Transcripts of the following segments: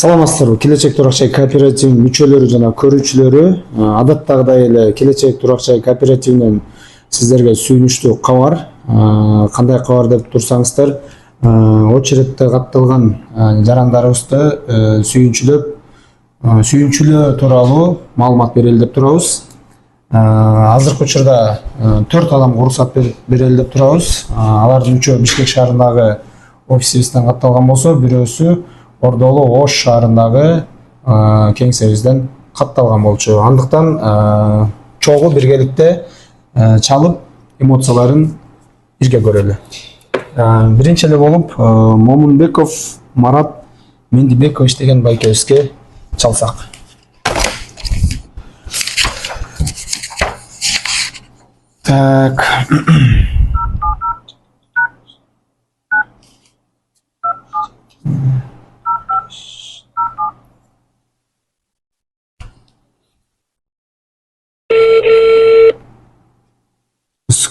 Саламатсыздарбы? Келечек Турак-Жай кооперативинин мүчөлөрү жана көрүүчүлөрү, адаттагыдай эле Келечек Турак-Жай кооперативинен сиздерге сүйүнүчтүү кабар. Кандай кабар деп турсаңыздар, очередте катталган жарандарыбызды сүйүнчүлөө тууралуу маалымат берели деп турабыз. Азыркы учурда 4 адамга уруксат берели деп турабыз. Алардын үчөө Бишкек шаарындагы офисибизден катталган болсо, бирөөсү Ордолу Ош шаарындагы кеңсебизден катталган болчу. Андыктан чогуу биргеликте чалып эмоцияларын бирге көрөлү. Биринчи эле болуп Момунбеков Марат Мендибекович деген байкебизге чалсак. Так.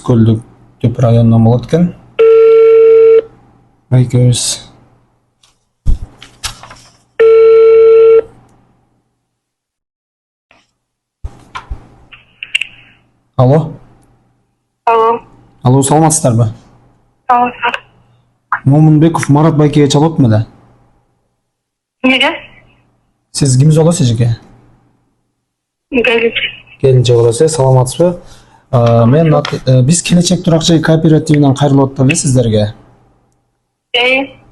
Көлдүк төп районунан болот экен. Байкебиз. Алло. Алло, саламатсыздарбы? Саламатсыздар. Момунбеков Марат байкеге чалыптмы да? Неге? Сиз кимиз болосуз эже? Келинче болосуз, саламатсызбы? Биз Келечек Турак-Жай кооперативинен кайрылып атабыз сиздерге.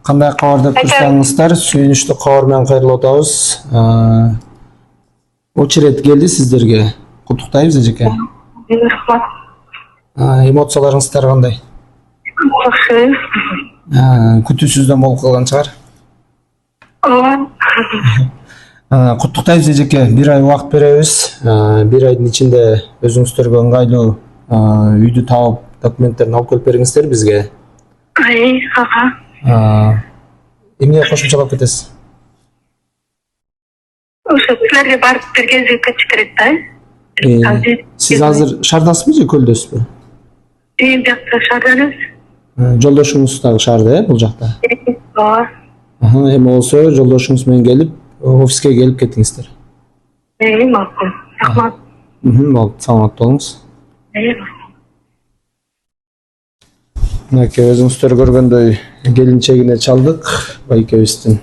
Кандай кабар деп турсаңыздар, сүйүнүчтүү кабар менен кайрылып атабыз. Очеред келди сиздерге. Куттуктайбыз эжеке. Эмоцияларыңыздар кандай? Жакшы. Күтүүсүздөн болуп калган чыгар. Куттуктайбыз эжеке. 1 ай убакыт беребиз. 1 айдын ичинде өзүңүздөргө ыңгайлуу үйдү таап, документтерин алып келип бериңиздер бизге. Эмне кошумчалап кетесиз? Ошо силерге барып бергенди кетип керек да. Сиз азыр шаардасызбы же көлдөсүзбү? Биякта шаардабыз. Жолдошуңуз дагы шаарда, бул жакта. Эми болсо жолдошуңуз менен келип, офиске келип кетиңиздер. Макул. Рахмат. Болду, саламат болуңуз. Мынакей өзүңүздөр көргөндөй келинчегине чалдык байкебиздин.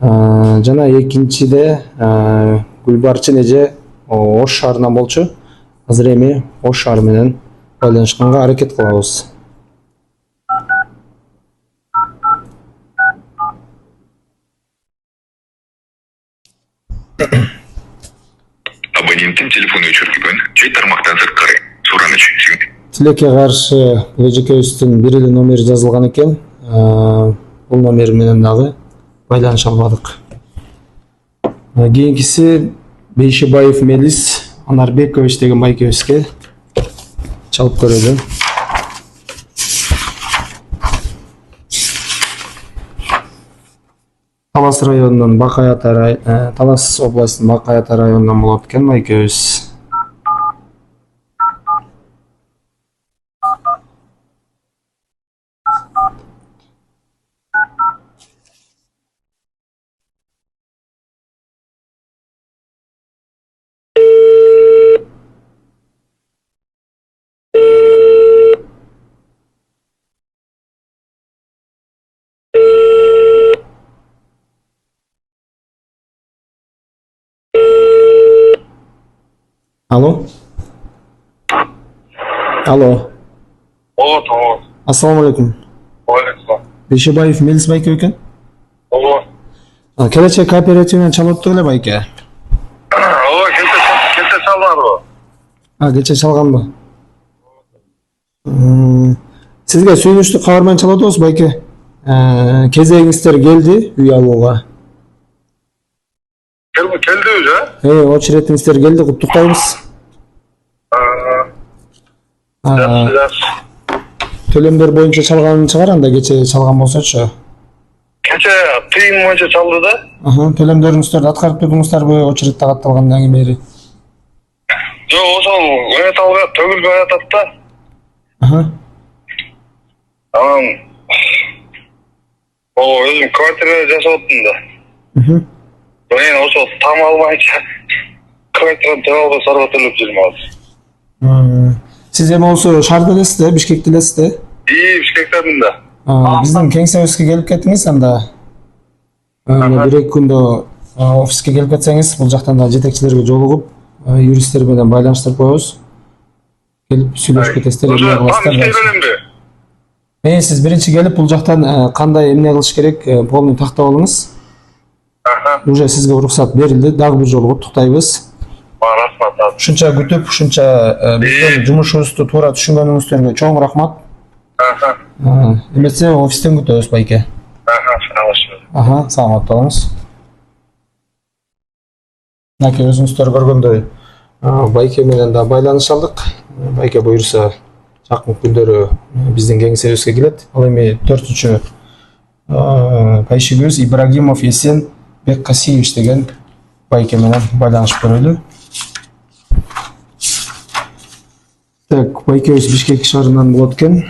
Жана экинчиде Гүлбарчын эже Ош шаарынан болчу. Азыр эми Ош шаары менен байланышканга аракет кылабыз. Абоненттин телефону өчүрүлгөн. Жай тармактан сырткары. Сураныч. Тилекке каршы эжекебиздин бир эле номери жазылган экен. Бул номер менен дагы байланыша албадык. Кийинкиси Бейшибаев Мелис Анарбекович деген байкебизге чалып көрөлү. Талас районунун Талас областынын Бакай Ата районунан болот экен байкебиз. Алло. Алло. Ого. Ассаламу алейкум. Алейкум. Бейшибаев Мелис байке экен? Ого. Келечек кооперативинен чалыптык эле байке. Кете салганбы? Кече чалганбы? Сизге сүйүнүчтүү кабар менен чалып атабыз байке. Кезегиңиздер келди үй алууга. Келдиби, Очередиңиздер келди, куттуктайбыз. Жакшы. Төлөмдөр боюнча чалган чыгар, анда кече чалган болсочу. Кече тыйым боюнча чалды да. Төлөмдөрүңүздөрдү аткарып турдуңуздарбы очередте катталгандан кийин? Жок, ошол монеталга төгүлбөй атат да. Өзүм квартирада жашап атам да. Мен ошо там албайча квартираны таап албай сарба төлөп жүрмүн азыр. Сиз эми болсо шаарда элесиз да, Бишкекте элесиз да? Бишкектедин да. Биздин кеңсебизге келип кетиңиз анда. Бир эки күндө офиске келип кетсеңиз, бул жактан да жетекчилерге жолугуп, юристтер менен байланыштырып коебуз. Келип сүйлөшүп кетесиздер, эмне кыласыздар? Сиз биринчи келип бул жактан кандай эмне кылыш керек, полный тактап алыңыз. Уже сизге уруксат берилди, дагы бир жолу куттуктайбыз. Рахмат. Ушунча күтүп, ушунча биздин жумушубузду туура түшүнгөнүңүздөргө чоң рахмат. Эмесе офистен күтөбүз, байке. Саламат болуңуз. Мынакей өзүңүздөр көргөндөй байке менен да байланыша алдык. Байке буюрса жакын күндөрү биздин кеңсебизге келет. Ал эми 4-чү пайшыбыз Ибрагимов Эсен Беккасиевич деген байке менен байланышып көрөлү. Так, байкебиз Бишкек шаарынан болот экен.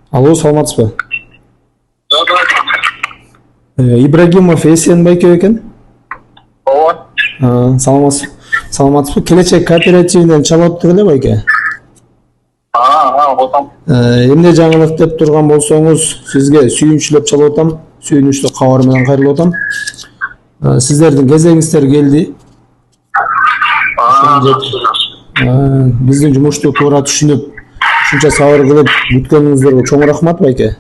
Алло, саламатсызбы? Ибрагимов Эсен байке экен? Ооба. Саламатсызбы? Келечек кооперативинен чалып эле байке? Отам. Эмне жаңылык деп турган болсоңуз, сизге сүйүнчүлөп чалып атам. Сүйүнүчтүү кабар менен кайрылып атам. Сиздердин кезегиңиздер келди. Биздин жумушту туура түшүнүп, ушунча сабыр кылып күткөнүңүздөргө чоң рахмат байке.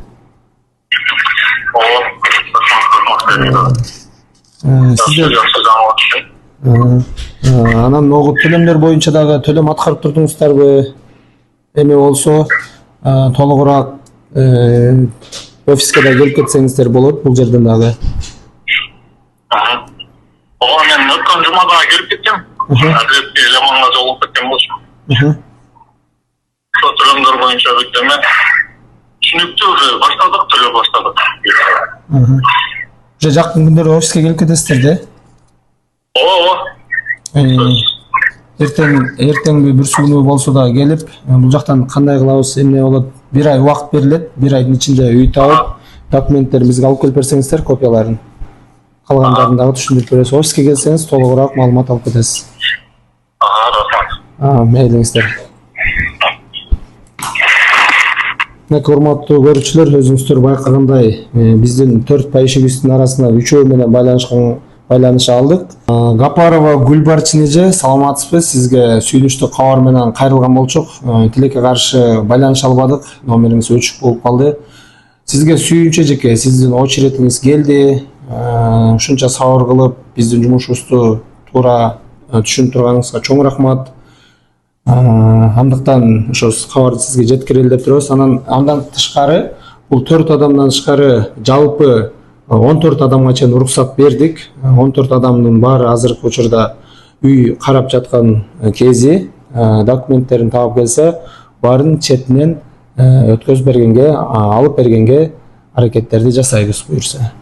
Сиздер анан могу төлөмдөр боюнча дагы төлөм аткарып турдуңуздарбы? Эми болсо толугураак офиске да келип кетсеңиздер болот, бул жерден дагы. Ооба, мен өткөн жумада келип кеттим. Адретке Жаманга жолугуп кеткен болчумун. Ошо төлөмдөр боюнча бүттүмө. Түшүнүктүү уже баштадык, төлөп баштадык. Уже жакын күндөрү офиске келип кетесиздер да? Ооба. Эртең бүрсү күнү болсо да келип, бул жактан кандай кылабыз, эмне болот? Бир ай убакыт берилет. Бир айдын ичинде үй таап, документтерибизди алып келип берсеңиздер, копияларын. Калгандарын дагы түшүндүрүп беребиз. Офиске келсеңиз толугураак маалымат алып кетесиз. Рахмат. Мейлиңиздер. Урматтуу көрүүчүлөр, өзүңүздөр байкагандай, биздин 4 пайшыбыздын арасында 3өө менен байланыша алдык. Гапарова Гүлбарчын эже, саламатсызбы? Сизге сүйүнүчтүү кабар менен кайрылган болчук. Тилекке каршы байланыша албадык, номериңиз өчүк болуп калды. Сизге сүйүнчү эжеке, сиздин очеретиңиз келди. Ушунча сабыр кылып, биздин жумушубузду туура түшүнүп турганыңызга чоң рахмат. Андыктан ошо кабарды сизге жеткирели деп турабыз. Андан тышкары, бул 4 адамдан тышкары жалпы 14 адамга чейин уруксат бердик. 14 адамдын баары азыркы учурда үй карап жаткан кези, документтерин таап келсе, баарын четинен өткөзүп бергенге, алып бергенге аракеттерди жасайбыз буюрса.